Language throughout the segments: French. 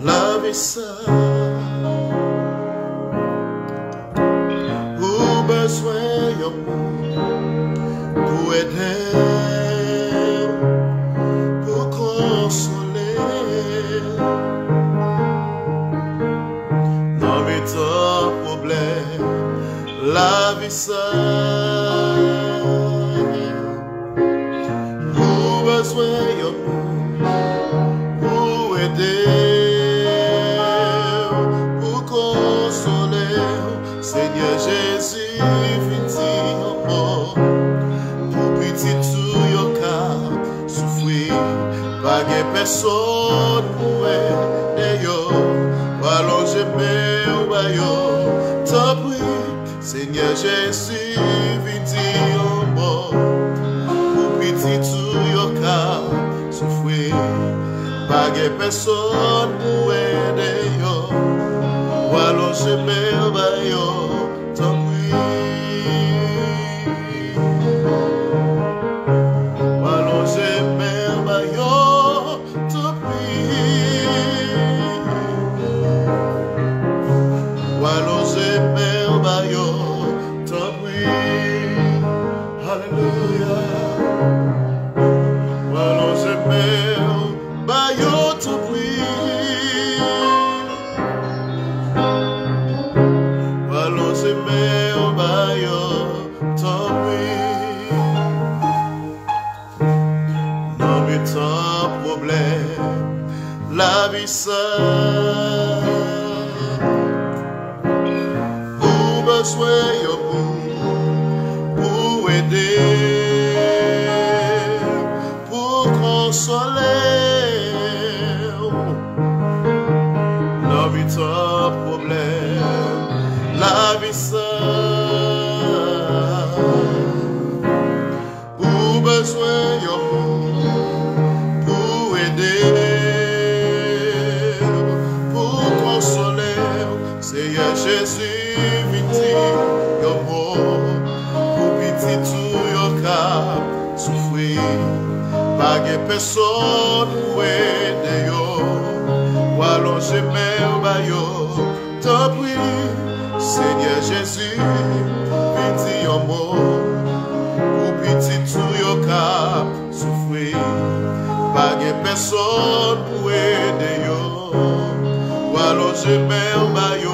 la vie ça. Ou besoin yo pour aider, pour consoler. Dans mes temps problèmes, la vie ça. Ou besoin yo pour aider, pour consoler. Seigneur Jésus, vini pour petit tout yo cap souffrir, pas de personne pour aider yo, allonger mes bayo, t'en prie, Seigneur Jésus, vini pour petit tout yo cap souffrir, pas de personne pour aider yo, allonger mes bayo. La vie seule, pour besoin yo pour aider, pour consoler. La vie sans problème, la vie seule, pour besoin yo pour aider. Seigneur Jésus, vini yo pour petit tout yo cap souffrir, pas de personne pour aider yo, ou allonger mes bayo, t'en prie, Seigneur Jésus, vini yo pour petit tout yo cap souffrir, pas de personne pour aider yo, ou allonger mes bayo.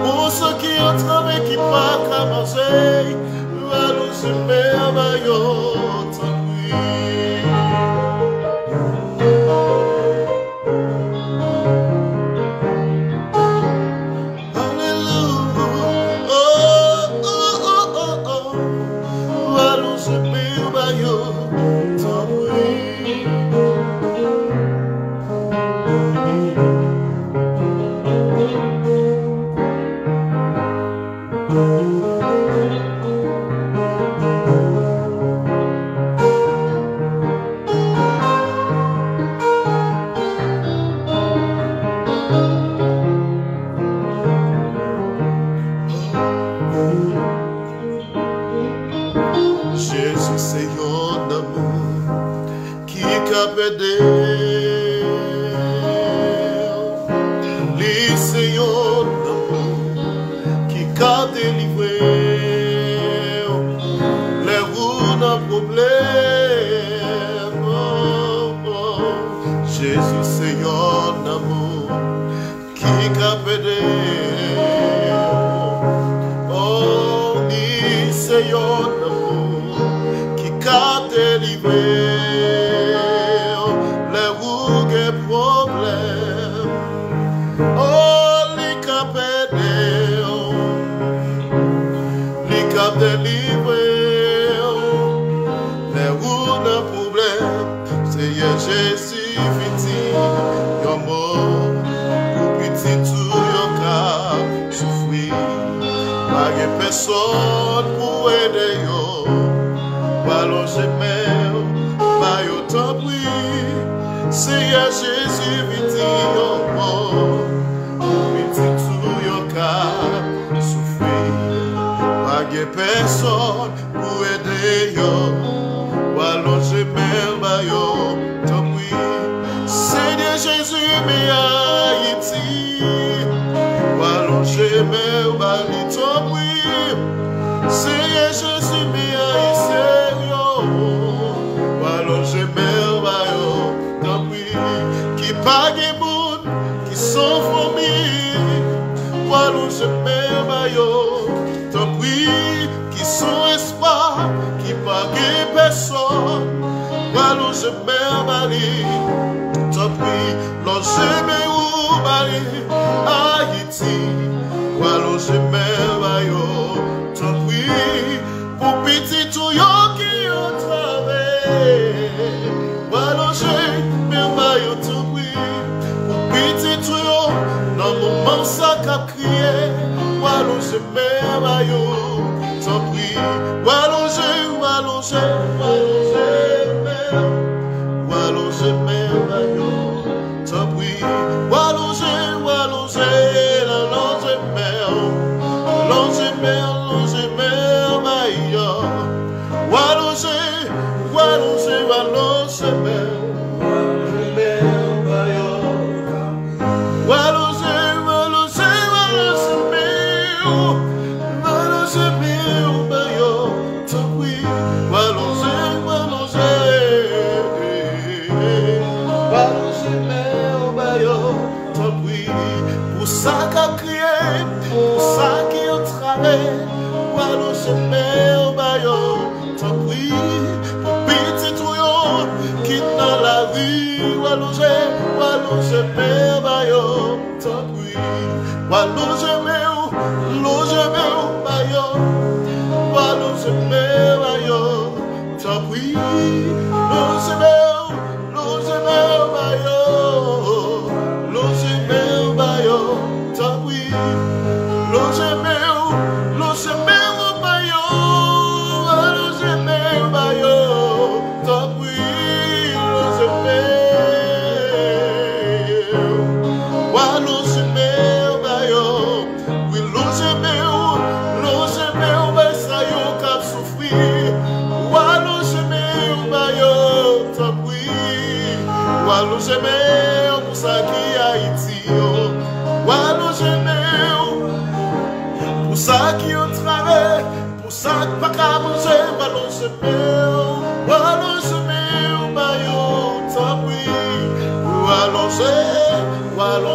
Pour ceux qui ont travaillé qui pas qu'à manger, allons merveilleux, tant pis. Alléluia, oh, oh, oh, oh, oh, allons merveilleux, tant pis. Jésus, c'est un amour qui capte lui, c'est un amour qui a délivré les roues d'un problème. Oh, oh. Jésus, c'est un amour qui capte. Oh, lui, c'est un délivrer les roues et problèmes. Oh, les cap délivrer les roues de problèmes. Seigneur Jésus, viti, yon mort, ou petit tout yon cap souffrir. Pas de personne pour aider yon. Allons j'aime, pas autant pris. Seigneur Jésus, vite yon mort, vite tout yon cas souffrir. Pas de personne pour aider yon. Allons j'aime, pas autant pris. Seigneur Jésus, mais Haïti. Allons j'aime, pas autant pris. Seigneur Jésus, mais Haïti. Qui pague les monde, qui sont fourmis, voilà je merveilleux, tant pis, qui sont espoirs, qui pague personne, voilà je merveilleux, tant pis, l'on jamais ou Marie, Haïti, voilà je merveilleux, tant pis, pour petit tout yon qui ont travaillé, voilà je merveilleux, tant pis, pour petit tout yon, dans mon moment ça qu'a crié, voilà je merveilleux, tant pis, voilà je merveilleux, tant pis, voilà pour ça qu'a crié, pour ça qui a travaillé, voilà je merveilleux, tant pis, pour petit touillon qui dans la rue, voilà je merveilleux, tant pis, voilà je merveilleux, voilà je merveilleux, tant pis, Walou j'aime pour ça qui Haïti, walou j'aime pour ça qui au travail, pour ça que pas qu'à manger, walou j'aime, bayo, tant pis, walou j'aime, bayo.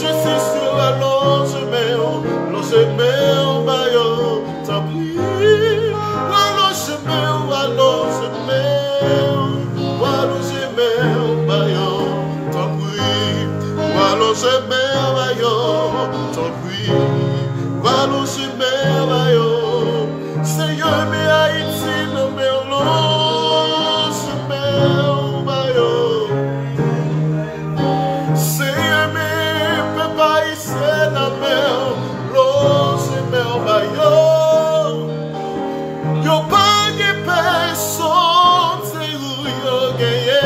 justice sur allonge meu, bayo, tant pis. Allonge meu, bayo, tant pis. Allonge meu, bayo, tant pis. Allonge meu, bayo. Seigneur, me Haïti, non, me allonge meu, bayo. Seigneur, me papa, ici, non, me allonge meu, bayo. Yo pas de personne, c'est où yo gagné,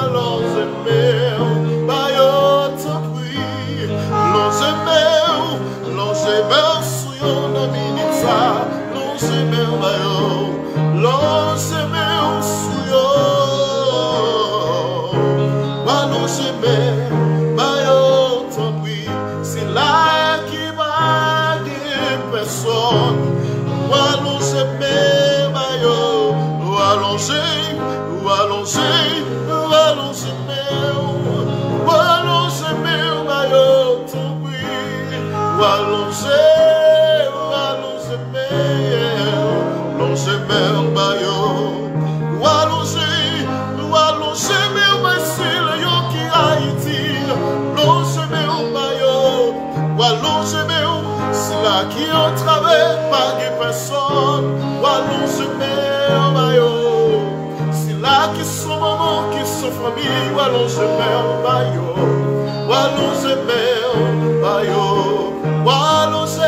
allonge meu, bayo, tant pis. Allonge meu, sou yo, non, minita. Longe meu, bayo, longe meu, suyo. Longe meu, bayo, tant pis. C'est là qui va des personnes. Longe meu, bayo, allonge meu, allonge meu, bayo, tant pis. Allonge meu, bayo, allonge meu, basil, yo qui Haïti, longe meu, bayo, allonge meu, c'est là qui on travaille par des personnes, allonge meu, bayo, c'est là qui sont mamans, qui sont familles, allonge meu, bayo, allonge meu, bayo, allonge.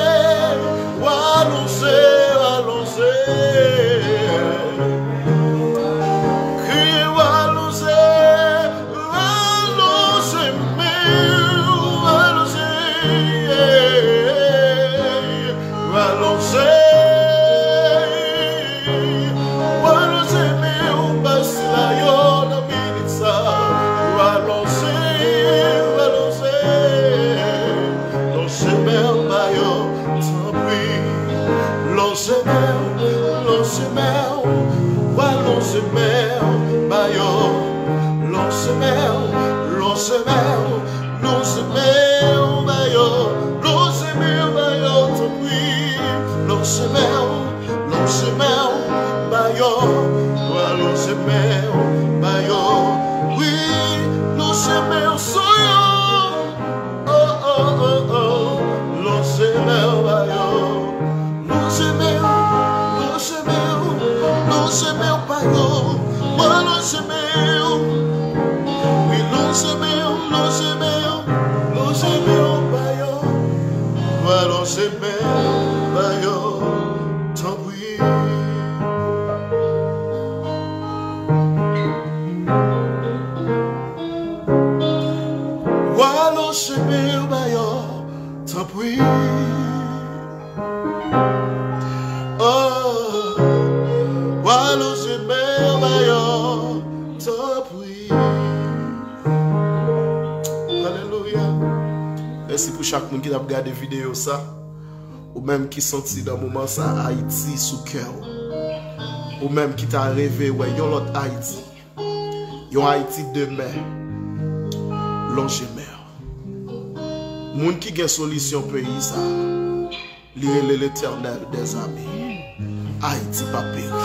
Merci pour chaque monde qui a regardé vidéo ça. Ou même qui senti dans le moment ça Haïti sous cœur. Ou même qui t'a rêvé ouais yon l'autre Haïti. Yon Haïti demain. Longe mer. Moun qui gen solution pays ça. Lire l'Éternel des amis. Haïti pas périr.